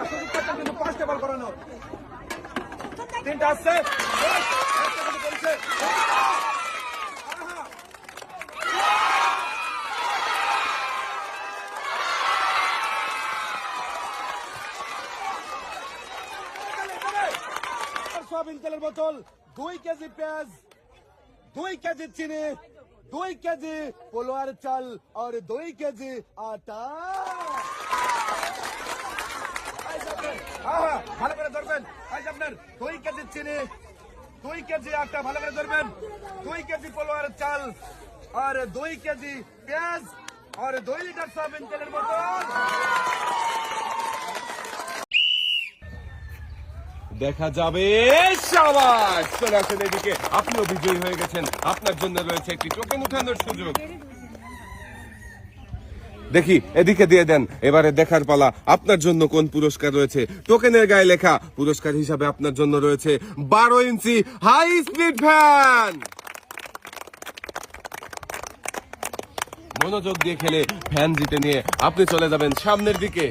সুযোগ পাচ্ছেন কিন্তু 5টা বল করানো। 3টা আসছে। সয়াবিন তেলের বোতল, 2 কেজি পেঁয়াজ, 2 কেজি চিনি, 2 কেজি পোলোয়ার চাল আর 2 কেজি আটা। ভালো করে ধরবেন। আপনার 2 কেজি চিনি, 2 কেজি আটা, ভালো করে ধরবেন। 2 কেজি পোলোয়ার চাল আর 2 কেজি পেঁয়াজ আর 2 লিটার সয়াবিন তেলের বোতল। দেখা যাবে। শাবাশ, চলে আসেন এদিকে। আপনিও বিজয়ী হয়ে গেছেন। আপনার জন্য রয়েছে একটি টোকেন উঠানোর সুযোগ। দেখি এদিকে দিয়ে দেন। এবারে দেখার পালা, আপনার জন্য কোন পুরস্কার রয়েছে। টোকেনের গায়ে লেখা পুরস্কার হিসাবে আপনার জন্য রয়েছে 12 ইঞ্চি হাই স্পিড ফ্যান। মনোযোগ দিয়ে খেলে ফ্যান জিতে নিয়ে আপনি চলে যাবেন সামনের দিকে।